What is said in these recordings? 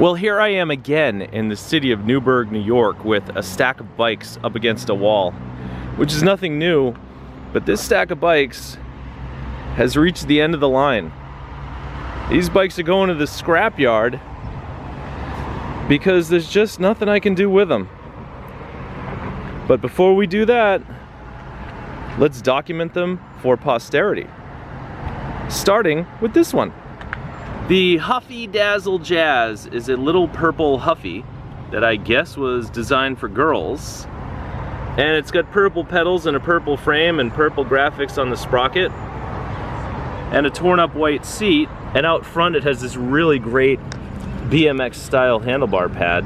Well, here I am again in the city of Newburgh, New York, with a stack of bikes up against a wall, which is nothing new, but this stack of bikes has reached the end of the line. These bikes are going to the scrapyard because there's just nothing I can do with them. But before we do that, let's document them for posterity. Starting with this one. The Huffy Dazzle Jazz is a little purple Huffy that I guess was designed for girls. And it's got purple pedals and a purple frame and purple graphics on the sprocket. And a torn up white seat. And out front it has this really great BMX style handlebar pad,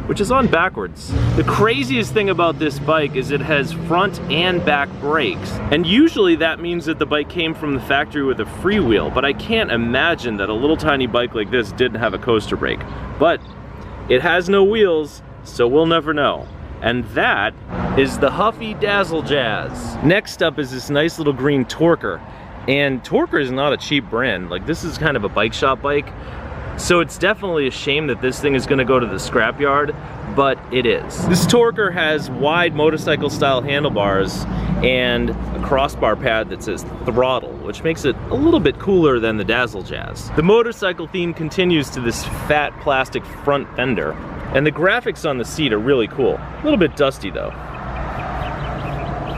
which is on backwards. The craziest thing about this bike is it has front and back brakes. And usually that means that the bike came from the factory with a freewheel, but I can't imagine that a little tiny bike like this didn't have a coaster brake. But it has no wheels, so we'll never know. And that is the Huffy Dazzle Jazz. Next up is this nice little green Torker. And Torker is not a cheap brand. Like, this is kind of a bike shop bike. So it's definitely a shame that this thing is gonna go to the scrapyard, but it is. This Torker has wide motorcycle style handlebars and a crossbar pad that says Throttle, which makes it a little bit cooler than the Dazzle Jazz. The motorcycle theme continues to this fat plastic front fender, and the graphics on the seat are really cool. A little bit dusty though.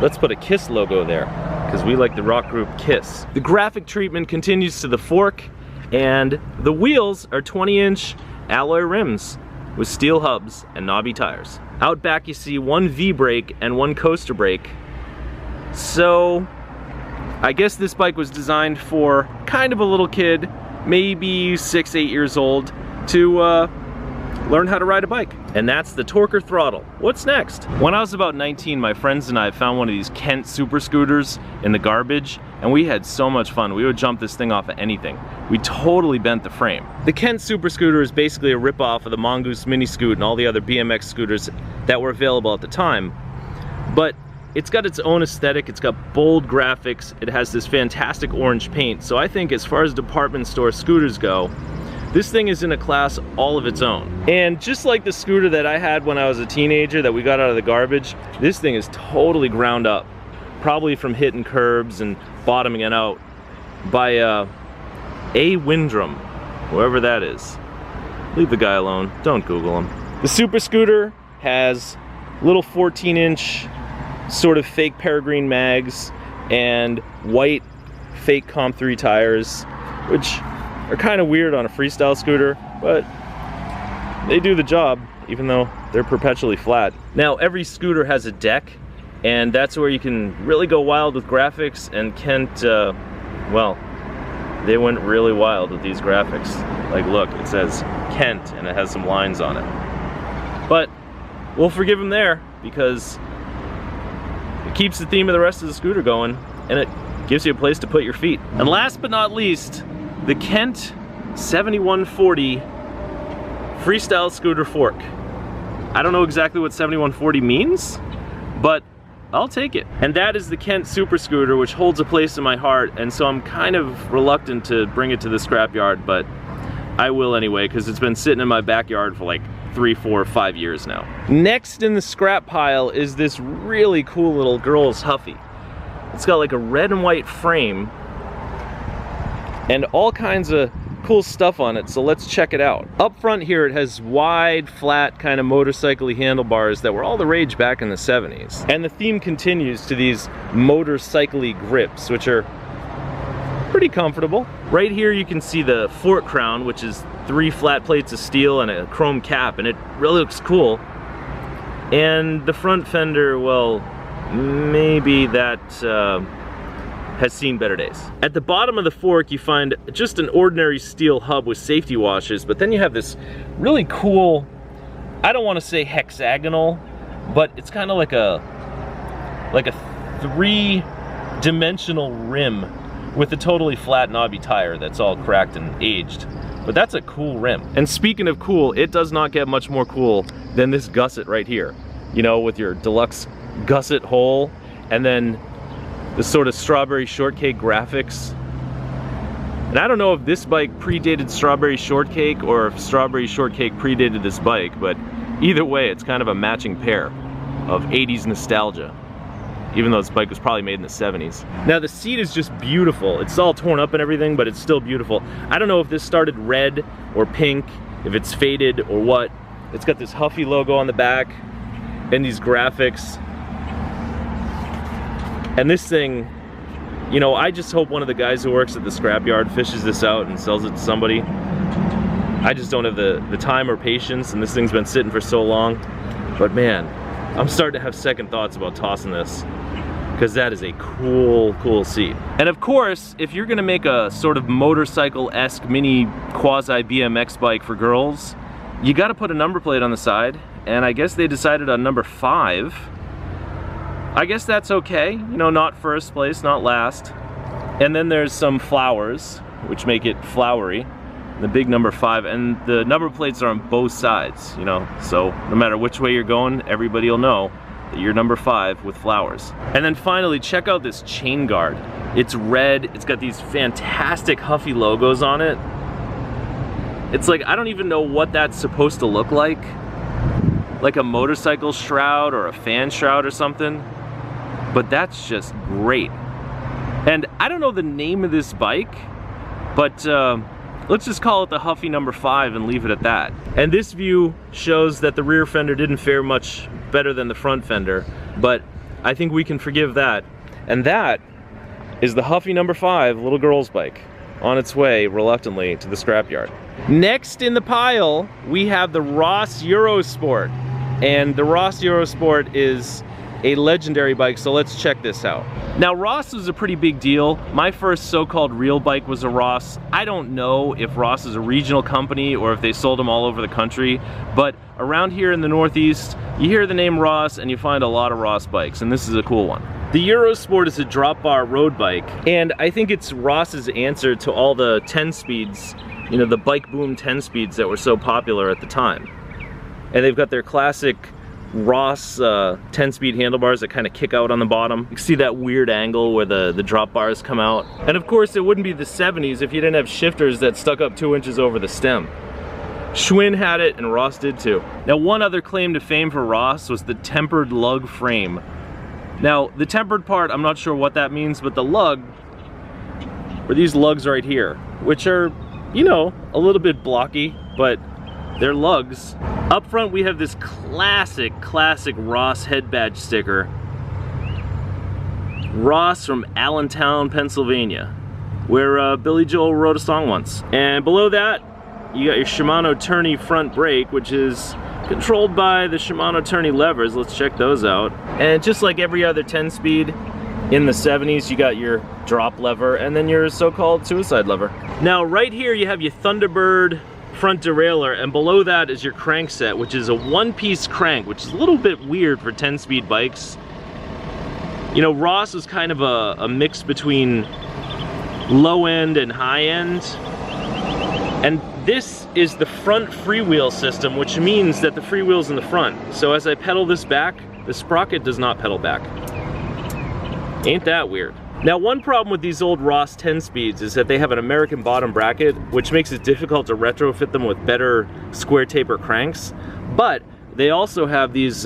Let's put a KISS logo there, because we like the rock group KISS. The graphic treatment continues to the fork, and the wheels are 20-inch alloy rims with steel hubs and knobby tires. Out back you see one V-brake and one coaster brake. So I guess this bike was designed for kind of a little kid, maybe 6, 8 years old, to learn how to ride a bike. And that's the Torker Throttle. What's next? When I was about 19, my friends and I found one of these Kent super scooters in the garbage, and we had so much fun. We would jump this thing off of anything. We totally bent the frame. The Kent super scooter is basically a rip-off of the Mongoose Mini Scoot and all the other BMX scooters that were available at the time. But it's got its own aesthetic, it's got bold graphics, it has this fantastic orange paint. So I think as far as department store scooters go, this thing is in a class all of its own. And just like the scooter that I had when I was a teenager that we got out of the garbage, this thing is totally ground up. Probably from hitting curbs and bottoming it out by A. Windrum, whoever that is. Leave the guy alone, don't Google him. The super scooter has little 14-inch sort of fake Peregrine mags and white fake Comp 3 tires, which are kind of weird on a freestyle scooter, but they do the job, even though they're perpetually flat. Now, every scooter has a deck, and that's where you can really go wild with graphics, and Kent, well, they went really wild with these graphics. Like, look, it says Kent, and it has some lines on it. But we'll forgive them there, because it keeps the theme of the rest of the scooter going, and it gives you a place to put your feet. And last but not least, the Kent 7140 freestyle scooter fork. I don't know exactly what 7140 means, but I'll take it. And that is the Kent super scooter, which holds a place in my heart, and so I'm kind of reluctant to bring it to the scrapyard, but I will anyway, because it's been sitting in my backyard for like 3, 4, 5 years now. Next in the scrap pile is this really cool little girl's Huffy. It's got like a red and white frame and all kinds of cool stuff on it, so let's check it out. Up front here it has wide, flat, kind of motorcycle-y handlebars that were all the rage back in the 70s. And the theme continues to these motorcycle-y grips, which are pretty comfortable. Right here you can see the fork crown, which is 3 flat plates of steel and a chrome cap, and it really looks cool. And the front fender, well, maybe that has seen better days. At the bottom of the fork you find just an ordinary steel hub with safety washers, but then you have this really cool, I don't want to say hexagonal, but it's kind of like a 3-dimensional rim with a totally flat knobby tire that's all cracked and aged. But that's a cool rim. And speaking of cool, it does not get much more cool than this gusset right here. You know, with your deluxe gusset hole, and then the sort of strawberry shortcake graphics. And I don't know if this bike predated Strawberry Shortcake or if Strawberry Shortcake predated this bike, but either way, it's kind of a matching pair of 80s nostalgia, even though this bike was probably made in the 70s. Now the seat is just beautiful. It's all torn up and everything, but it's still beautiful. I don't know if this started red or pink, if it's faded or what. It's got this Huffy logo on the back and these graphics. And this thing, you know, I just hope one of the guys who works at the scrapyard fishes this out and sells it to somebody. I just don't have the time or patience, and this thing's been sitting for so long. But man, I'm starting to have second thoughts about tossing this, because that is a cool seat. And of course, if you're gonna make a sort of motorcycle-esque mini quasi BMX bike for girls, you gotta put a number plate on the side, and I guess they decided on number 5. I guess that's okay, you know, not first place, not last. And then there's some flowers, which make it flowery, the big number 5, and the number plates are on both sides, you know, so no matter which way you're going, everybody will know that you're number 5 with flowers. And then finally, check out this chain guard. It's red, it's got these fantastic Huffy logos on it. It's like, I don't even know what that's supposed to look like a motorcycle shroud or a fan shroud or something. But that's just great. And I don't know the name of this bike, but let's just call it the Huffy number 5 and leave it at that. And this view shows that the rear fender didn't fare much better than the front fender, but I think we can forgive that. And that is the Huffy number 5 little girl's bike on its way reluctantly to the scrapyard. Next in the pile, we have the Ross Eurosport. And the Ross Eurosport is a legendary bike, so let's check this out. Now Ross was a pretty big deal. My first so-called real bike was a Ross. I don't know if Ross is a regional company or if they sold them all over the country, but around here in the Northeast, you hear the name Ross and you find a lot of Ross bikes, and this is a cool one. The Eurosport is a drop bar road bike, and I think it's Ross's answer to all the 10 speeds, you know, the bike boom 10 speeds that were so popular at the time. And they've got their classic Ross 10-speed handlebars that kind of kick out on the bottom. You can see that weird angle where the drop bars come out. And of course, it wouldn't be the 70s if you didn't have shifters that stuck up 2 inches over the stem. Schwinn had it and Ross did too. Now, one other claim to fame for Ross was the tempered lug frame. Now, the tempered part, I'm not sure what that means, but the lug, or these lugs right here, which are, you know, a little bit blocky, but they're lugs. Up front we have this classic Ross head badge sticker. Ross from Allentown, Pennsylvania, where Billy Joel wrote a song once. And below that, you got your Shimano Tourney front brake, which is controlled by the Shimano Tourney levers. Let's check those out. And just like every other 10-speed in the 70s, you got your drop lever and then your so-called suicide lever. Now right here you have your Thunderbird front derailleur, and below that is your crankset, which is a one-piece crank, which is a little bit weird for 10-speed bikes. You know, Ross was kind of a mix between low-end and high-end, and this is the front freewheel system, which means that the freewheel's in the front. So as I pedal this back, the sprocket does not pedal back. Ain't that weird? Now, one problem with these old Ross 10 speeds is that they have an American bottom bracket, which makes it difficult to retrofit them with better square taper cranks. But they also have these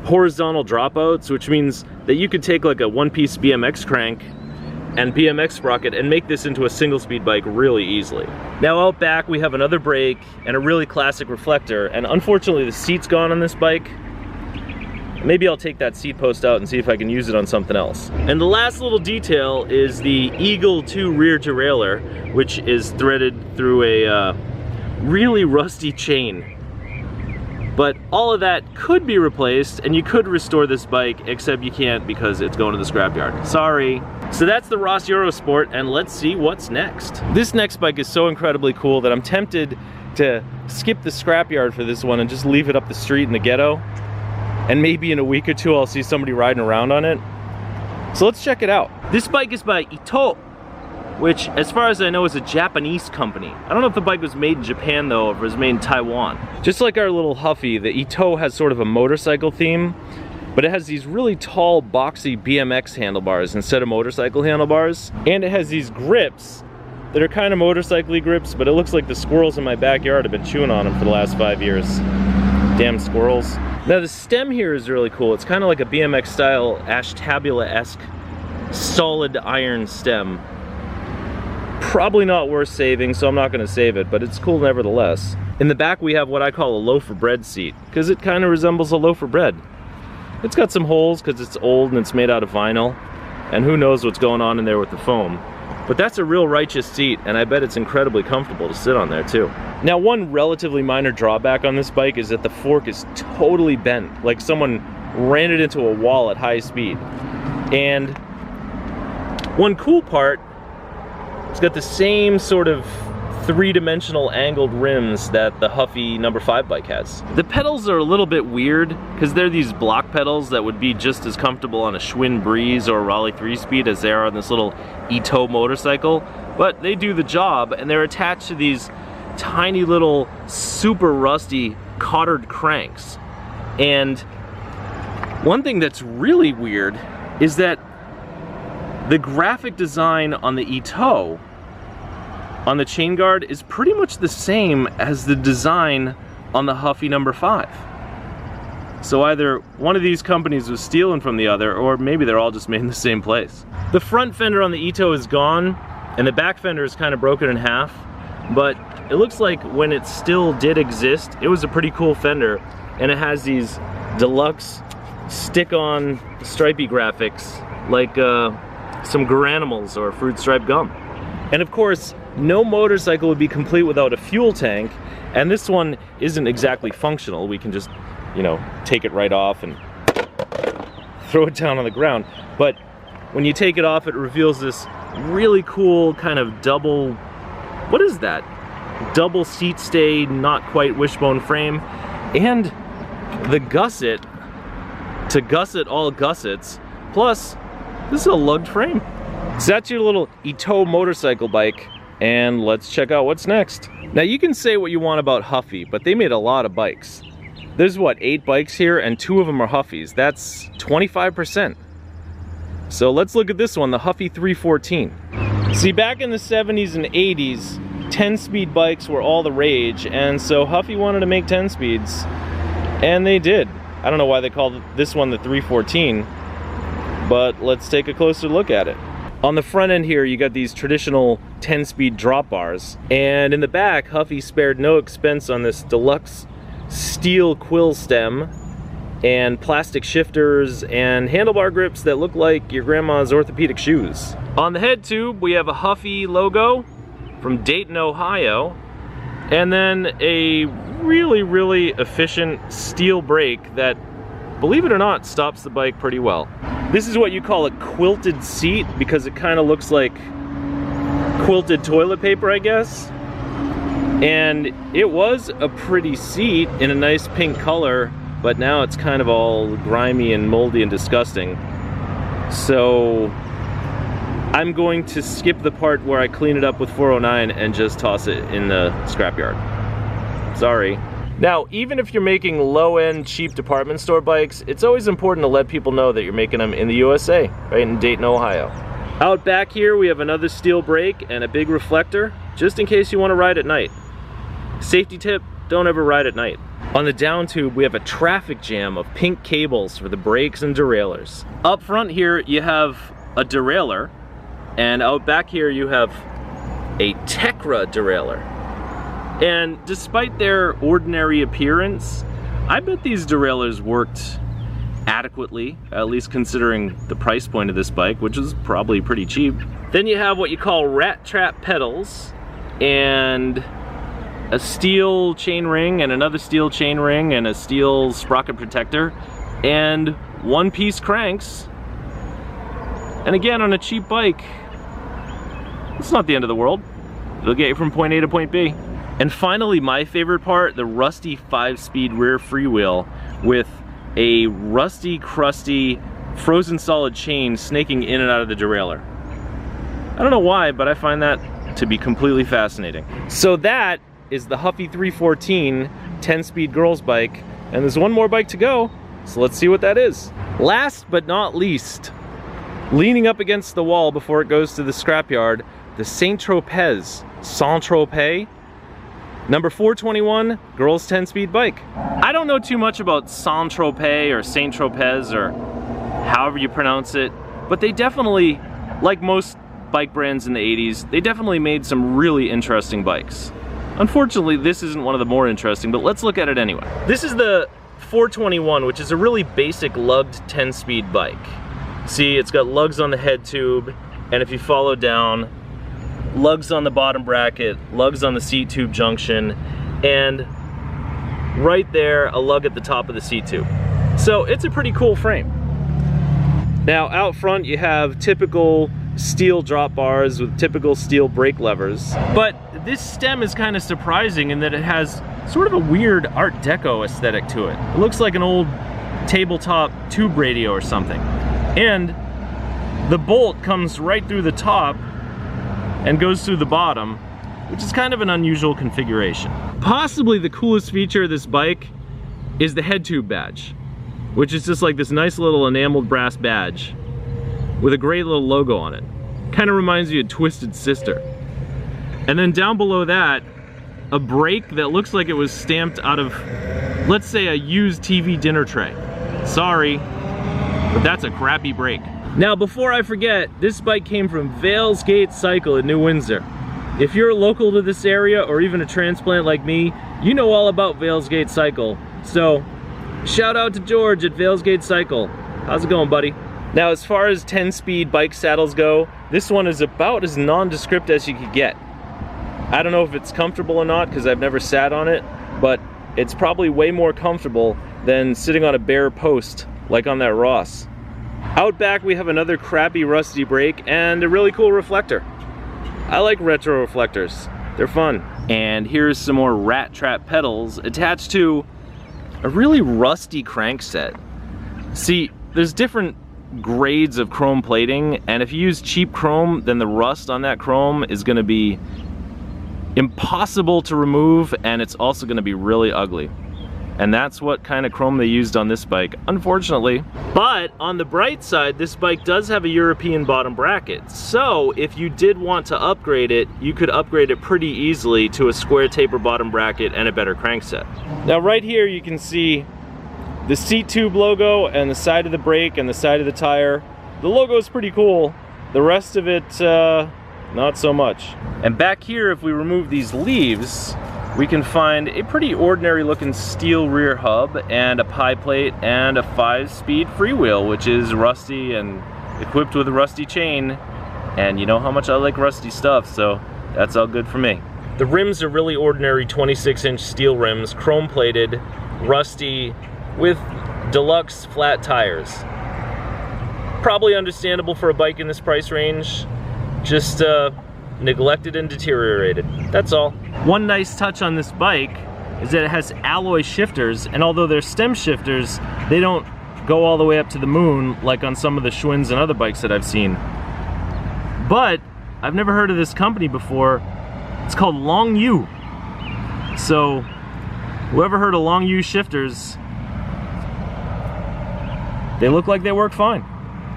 horizontal dropouts, which means that you could take like a one-piece BMX crank and BMX sprocket and make this into a single-speed bike really easily. Now out back we have another brake and a really classic reflector, and unfortunately the seat's gone on this bike. Maybe I'll take that seat post out and see if I can use it on something else. And the last little detail is the Eagle 2 rear derailleur, which is threaded through a really rusty chain. But all of that could be replaced, and you could restore this bike, except you can't because it's going to the scrapyard. Sorry. So that's the Ross Eurosport, and let's see what's next. This next bike is so incredibly cool that I'm tempted to skip the scrapyard for this one and just leave it up the street in the ghetto. And maybe in a week or two I'll see somebody riding around on it. So let's check it out. This bike is by Ito, which as far as I know is a Japanese company. I don't know if the bike was made in Japan though, or if it was made in Taiwan. Just like our little Huffy, the Ito has sort of a motorcycle theme. but it has these really tall, boxy BMX handlebars instead of motorcycle handlebars. And it has these grips that are kind of motorcycle-y grips, but it looks like the squirrels in my backyard have been chewing on them for the last 5 years. Damn squirrels. Now the stem here is really cool. It's kind of like a BMX style Ashtabula-esque solid iron stem. Probably not worth saving, so I'm not going to save it, but it's cool nevertheless. In the back we have what I call a loaf of bread seat, because it kind of resembles a loaf of bread. It's got some holes because it's old and it's made out of vinyl, and who knows what's going on in there with the foam. But that's a real righteous seat, and I bet it's incredibly comfortable to sit on there too. Now, one relatively minor drawback on this bike is that the fork is totally bent, like someone ran it into a wall at high speed. And one cool part, it's got the same sort of three-dimensional angled rims that the Huffy No. 5 bike has. The pedals are a little bit weird because they're these block pedals that would be just as comfortable on a Schwinn Breeze or a Raleigh 3-speed as they are on this little Ito motorcycle, but they do the job, and they're attached to these tiny little super rusty cotter cranks. And one thing that's really weird is that the graphic design on the Ito on the chain guard is pretty much the same as the design on the Huffy No. 5. So either one of these companies was stealing from the other, or maybe they're all just made in the same place. The front fender on the Ito is gone, and the back fender is kind of broken in half, but it looks like when it still did exist, it was a pretty cool fender, and it has these deluxe stick-on stripey graphics, like some Garanimals or fruit stripe gum. And of course, no motorcycle would be complete without a fuel tank, and this one isn't exactly functional. We can just, you know, take it right off and throw it down on the ground. But when you take it off, it reveals this really cool kind of double, what is that? Double seat stay, not quite wishbone frame, and the gusset to gusset all gussets, plus this is a lugged frame. So that's your little Ito motorcycle bike, and let's check out what's next. Now you can say what you want about Huffy, but they made a lot of bikes. There's what, 8 bikes here, and 2 of them are Huffys. That's 25%. So let's look at this one, the Huffy 314. See, back in the 70s and 80s, 10-speed bikes were all the rage, and so Huffy wanted to make 10 speeds, and they did. I don't know why they called this one the 314, but let's take a closer look at it. On the front end here, you got these traditional 10-speed drop bars, and in the back, Huffy spared no expense on this deluxe steel quill stem and plastic shifters and handlebar grips that look like your grandma's orthopedic shoes. On the head tube, we have a Huffy logo from Dayton, Ohio, and then a really, really efficient steel brake that, believe it or not, stops the bike pretty well. This is what you call a quilted seat because it kind of looks like quilted toilet paper, I guess. And it was a pretty seat in a nice pink color, but now it's kind of all grimy and moldy and disgusting. So I'm going to skip the part where I clean it up with 409 and just toss it in the scrapyard. Sorry. Now, even if you're making low-end, cheap department store bikes, it's always important to let people know that you're making them in the USA, right in Dayton, Ohio. Out back here, we have another steel brake and a big reflector, just in case you want to ride at night. Safety tip, don't ever ride at night. On the down tube, we have a traffic jam of pink cables for the brakes and derailleurs. Up front here, you have a derailleur, and out back here, you have a Tecra derailleur. And despite their ordinary appearance, I bet these derailleurs worked adequately, at least considering the price point of this bike, which is probably pretty cheap. Then you have what you call rat trap pedals, and a steel chain ring, and another steel chain ring, and a steel sprocket protector, and one-piece cranks. And again, on a cheap bike, it's not the end of the world. It'll get you from point A to point B. And finally, my favorite part, the rusty 5-speed rear freewheel with a rusty, crusty, frozen solid chain snaking in and out of the derailleur. I don't know why, but I find that to be completely fascinating. So that is the Huffy 314 10-speed girls bike, and there's one more bike to go. So let's see what that is. Last but not least, leaning up against the wall before it goes to the scrapyard, the Tropez Tropez, number 421, girls 10-speed bike. I don't know too much about Tropez or Tropez or however you pronounce it, but they definitely, like most bike brands in the 80s, they definitely made some really interesting bikes. Unfortunately, this isn't one of the more interesting, but let's look at it anyway. This is the 421, which is a really basic lugged 10-speed bike. See, it's got lugs on the head tube, and if you follow down, lugs on the bottom bracket, lugs on the seat tube junction, and right there, a lug at the top of the seat tube. So it's a pretty cool frame. Now out front you have typical steel drop bars with typical steel brake levers. But this stem is kind of surprising in that it has sort of a weird Art Deco aesthetic to it. It looks like an old tabletop tube radio or something. And the bolt comes right through the top and goes through the bottom, which is kind of an unusual configuration. Possibly the coolest feature of this bike is the head tube badge, which is just like this nice little enameled brass badge with a great little logo on it. Kind of reminds you of Twisted Sister. And then down below that, a brake that looks like it was stamped out of, let's say, a used TV dinner tray. Sorry, but that's a crappy brake. Now, before I forget, this bike came from Vales Gate Cycle in New Windsor. If you're local to this area, or even a transplant like me, you know all about Vales Gate Cycle. So, shout out to George at Vales Gate Cycle. How's it going, buddy? Now, as far as 10-speed bike saddles go, this one is about as nondescript as you could get. I don't know if it's comfortable or not because I've never sat on it, but it's probably way more comfortable than sitting on a bare post like on that Ross. Out back we have another crappy rusty brake and a really cool reflector. I like retro reflectors, they're fun. And here's some more rat trap pedals attached to a really rusty crankset. See, there's different grades of chrome plating, and if you use cheap chrome, then the rust on that chrome is going to be impossible to remove, and it's also going to be really ugly. And that's what kind of chrome they used on this bike, unfortunately. But on the bright side, this bike does have a European bottom bracket. So if you did want to upgrade it, you could upgrade it pretty easily to a square taper bottom bracket and a better crankset. Now right here you can see the seat tube logo and the side of the brake and the side of the tire. The logo is pretty cool. The rest of it, not so much. And back here, if we remove these leaves, we can find a pretty ordinary looking steel rear hub and a pie plate and a 5-speed freewheel, which is rusty and equipped with a rusty chain. And you know how much I like rusty stuff, so that's all good for me. The rims are really ordinary 26-inch steel rims, chrome plated, rusty, with deluxe flat tires. Probably understandable for a bike in this price range, just neglected and deteriorated, that's all. One nice touch on this bike is that it has alloy shifters, and although they're stem shifters, they don't go all the way up to the moon like on some of the Schwinn's and other bikes that I've seen. But I've never heard of this company before. It's called Long U. So whoever heard of Long U shifters, they look like they work fine,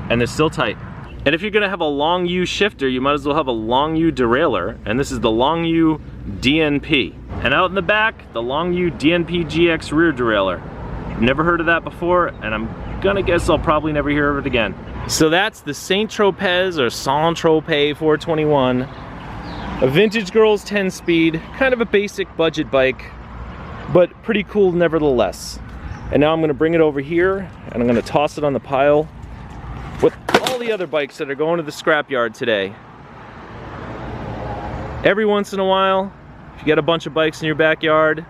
and they're still tight. And if you're gonna have a Long U shifter, you might as well have a Long U derailleur, and this is the Long U DNP. And out in the back, the Long U DNP GX rear derailleur. Never heard of that before, and I'm gonna guess I'll probably never hear of it again. So that's the Tropez or Tropez 421, a vintage girls 10-speed, kind of a basic budget bike, but pretty cool nevertheless. And now I'm gonna bring it over here, and I'm gonna toss it on the pile with all the other bikes that are going to the scrapyard today. Every once in a while, if you got a bunch of bikes in your backyard,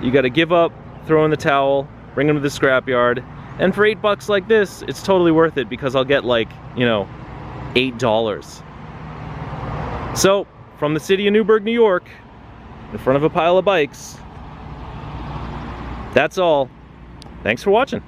you gotta give up, throw in the towel, bring them to the scrapyard, and for $8 like this, it's totally worth it because I'll get like, you know, $8. So, from the city of Newburgh, New York, in front of a pile of bikes, that's all. Thanks for watching.